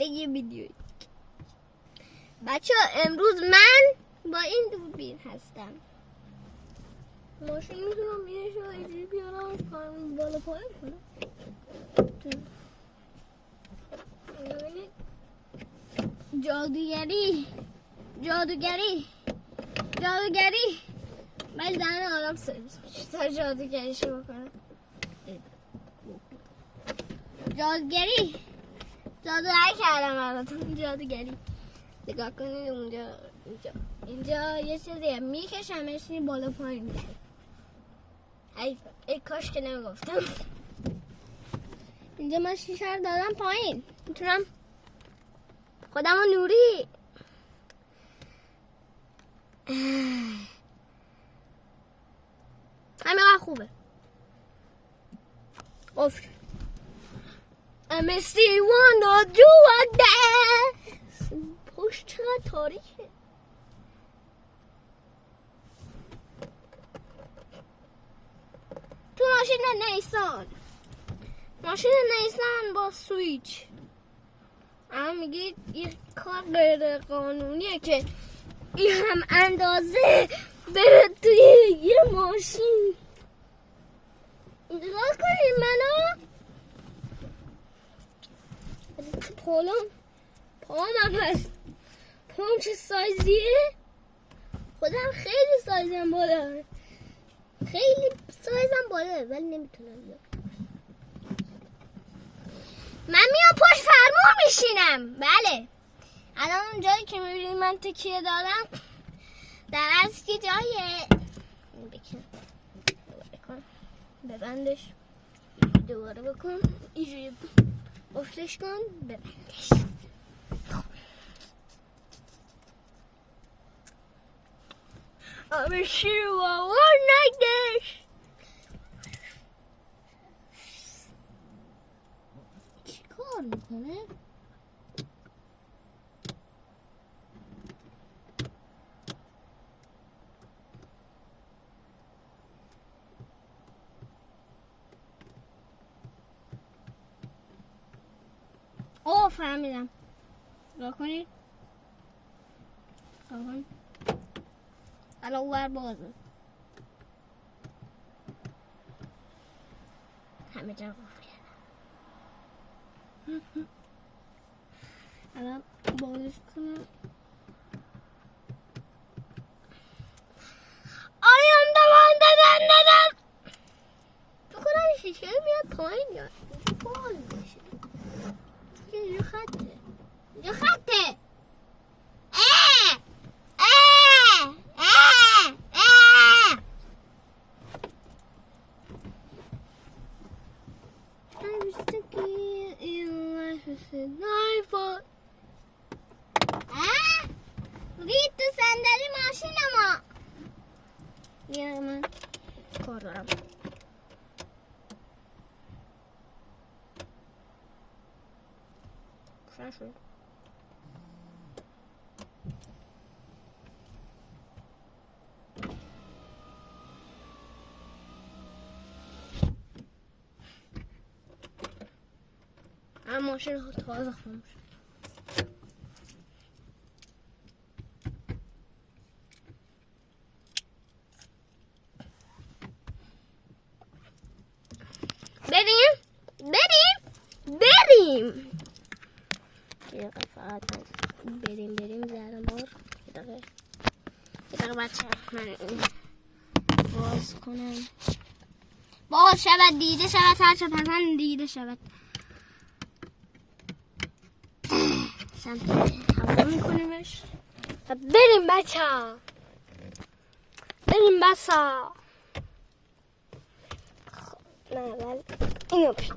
یه ویدیو. بچه امروز من با این دوربین هستم. ماشین میتونم یه شایدی بیارم کنم بالا پایین کنم. جادوگری من زن آدم سرویس چطور جادوگریشو بکنم. جادوگری کردم براتون. جادوگری نگاه کنید اینجا یه چیزیه میکشمش بالا پایین میشه. ای کاش که نمیگفتم. اینجا من شیشه رو دادم پایین، میتونم خودم رو نوری همه خوبه. اوف I still wanna do a dance. پشت چقدر تاریکه. تو ماشین نیسان با سویچ اما میگه یه کار غیر قانونیه که این هم اندازه بره توی یه ماشین. نگاه کنید منو پام هم هست. پام چه سایزیه؟ خودم خیلی سایزم بالا، ولی نمیتونم بیام. من میام پشت فرمون میشینم. بله الان اون جایی که میبینید من تکیه دادم در از که جایه بکن ببندش دوباره بکن اینجوری افلش کن ببندش. I'm a shooter one like this. چی کار میکنه؟ فهمیدم. نگاه کنید الان اون بازه همه جا قفل کردم. الان بازش کنم. آیم دادم تو کنم شیشه میاد پایین یا باز میشه. اینجا خطه رید تو صندلی ماشین ما. یه من کار دارم. شد اما ماشین تازه خاموش. بریم یه فقط بریم زهرم بار. یه دقیقه بچه من باز کنم. باز شود دیده شود هر چه پسند دیده شود. سمت هوا میکنیمش و بریم بچه بریم بسا. نه اول اینو پیش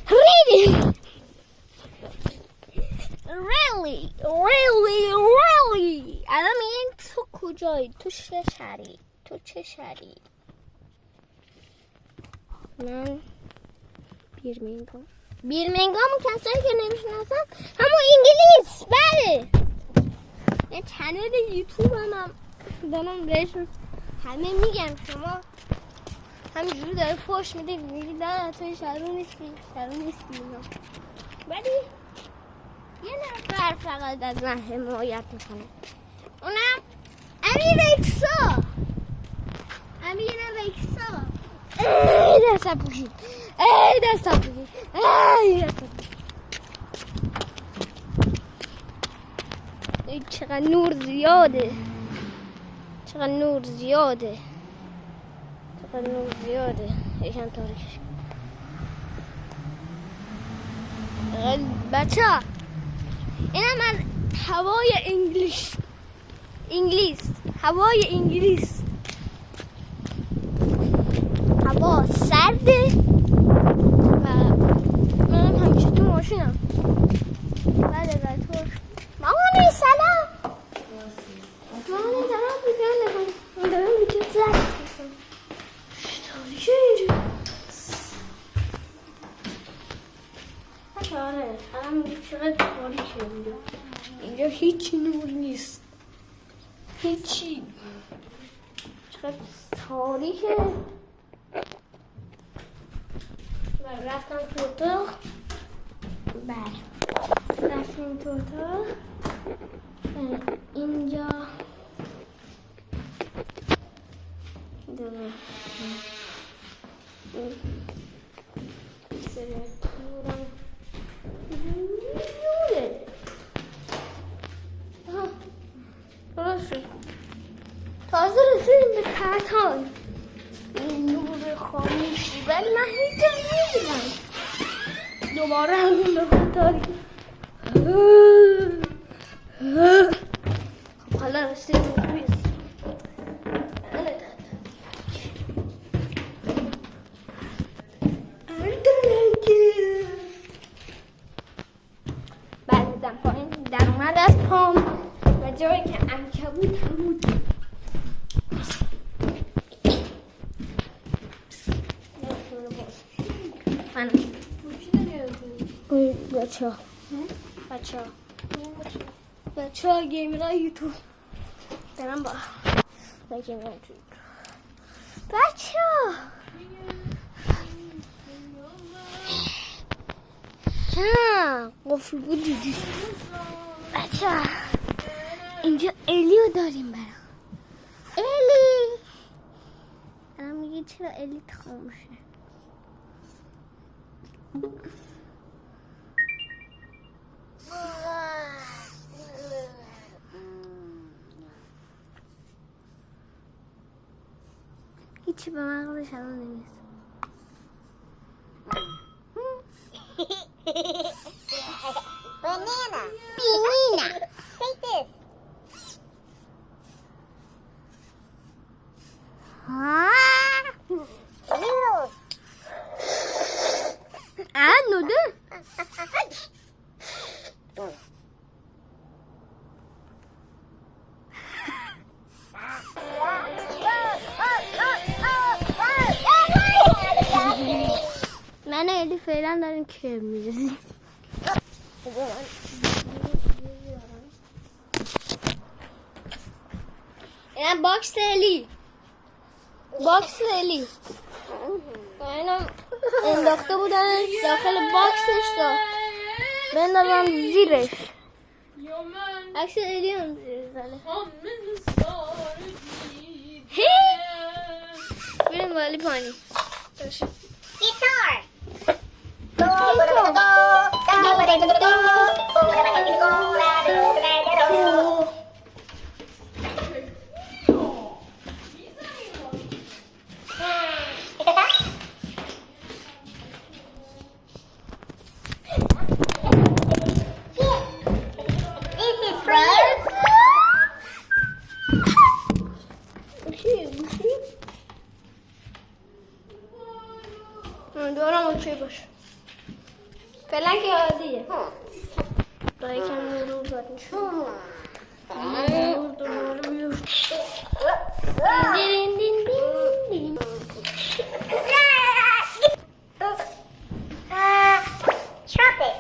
reading really الان میگین تو کجایی؟ تو چه شهری؟ من بیرمنگام کسایی که نمیشناسم همون انگلیس. بله یه چنل یوتیوب هم دارم بهشون همه میگم شما همینجوری داره فوش میده میگی نه توی شهرون نیستی ولی یه نفر فقط از من حمایت میکنه، اونم امیر اکسا. ای دستم پوشید. ای چقدر نور زیاده. یکم تاریکش. بچه ها اینم از هوای انگلیس. هوا سرده و منم همیشه تو ماشینم. بله تو مامانی سلام. مامانی دارم میگم زد تاریشه اینجا. آره الان میگه چقدر تاریکه اینجا هیچی نور نیست، هیچی. چقدر تاریکه. من رفتم تو اتاق. رفتیم تو اتاق. اینجا تازه رسیدیم به کارتان. این نور خاموشی ولی من هیچ نمیدونم. دوباره همون نور تاریک. خب حالا رسیدیم به توی بردم پایین در اومد از پام و جایی که عنکبوت هم بود. بچه ها گیمرای یوتیوب دارم با گیمرای یوتیوب. بچه ها قفل بود دیدی. بچه ها اینجا الیو داریم برام. الی الان میگه چرا الی خاموشه. هیچی به مغزش الان نمیرسه. Banana. Take this. Noodles. Noodle. من ایلی فعلا داریم که میرسیم. اینم باکس الی. اینم انداخته بودن داخل باکسش دا بندازم زیرش. عکس الی هم زیر زده. بریم والی پانی. گیتار. دورم اوکی باش. فعلا که عادیه. دایی کم نورو باید شد. دین. Chop it.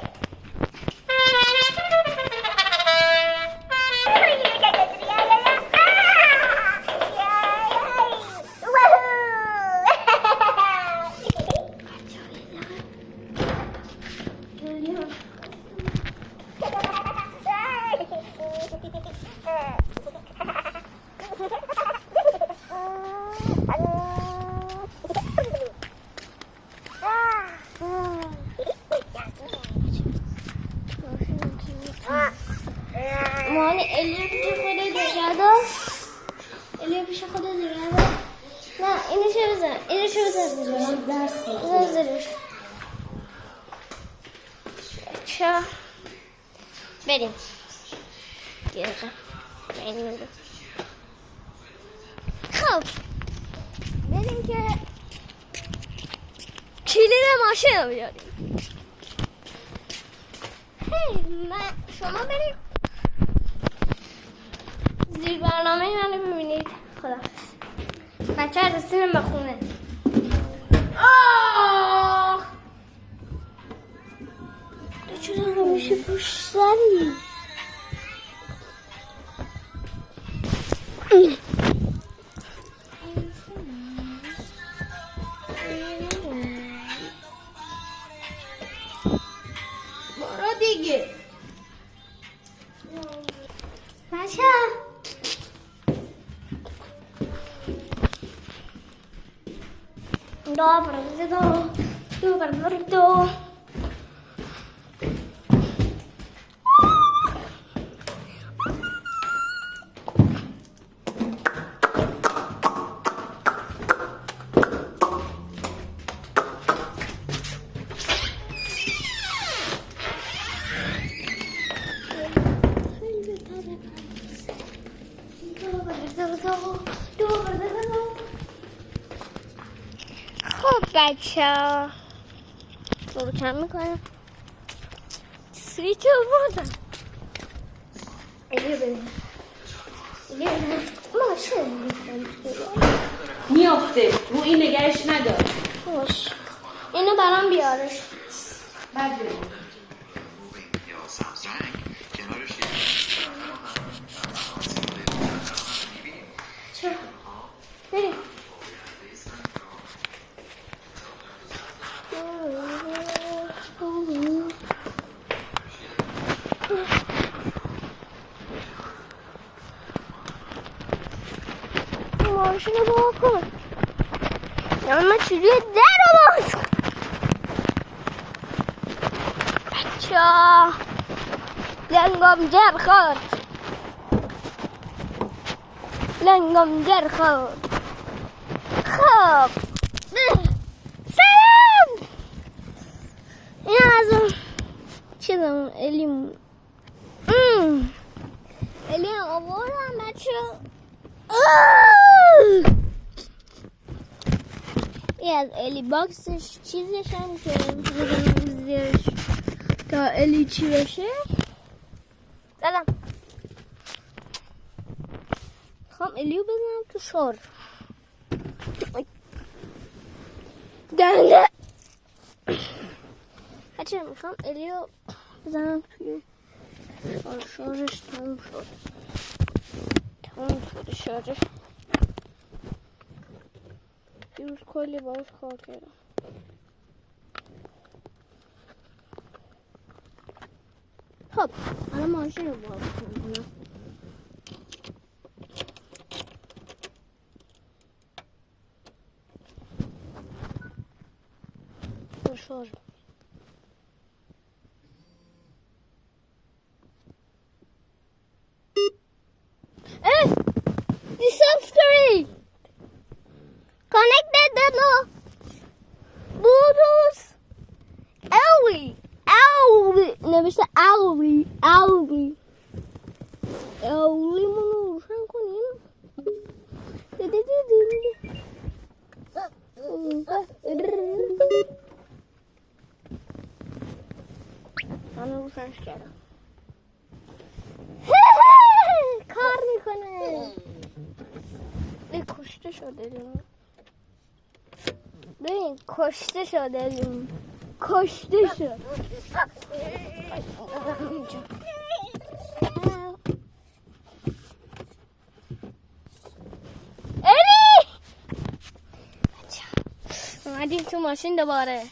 الیو پیش خودت نگه دار. الیو پیش خودت نگه دار. نه اینو چه بزن، اینو چه بزن درس بزن. چه بریم دیگه خب بریم که کلید ماشین رو بیاریم. شما برید زیر برنامه منو ببینید. خدا بچه ها رسیدن به خونه. تو چرا همیشه پشت سری؟ برو دیگه بچه دو خب بچه ها رو کم میکنم. سویچ رو بردم. الیو ماشین میافته رو این نگرش ندار. خوش اینو برام بیارش. بعد بریم. چرا؟ بریم ماشین رو باز کن. یعنی من چجوری در رو باز کن بچه ها. لنگم در خورد. خب سلام. این از اون چیزم الیو آوردم بچه. این از الی باکسش چیزش هم که زیرش تا الی چی بشه زدم. خب الیو بزنم تو شار دنده. هرچی میخوام الیو بزنم توی شارش. تموم شد شارش. دیروز کلی باش کار کردم. خب الان ماشین رو باز کنم. شارژ the subscribe connected the Bluetooth Elwi نوشته Elwi منو روشن کنیم. منو روشنش کردم. کار میکنه. کشته شده ببین کشته شد. الی اومدیم تو ماشین دوباره.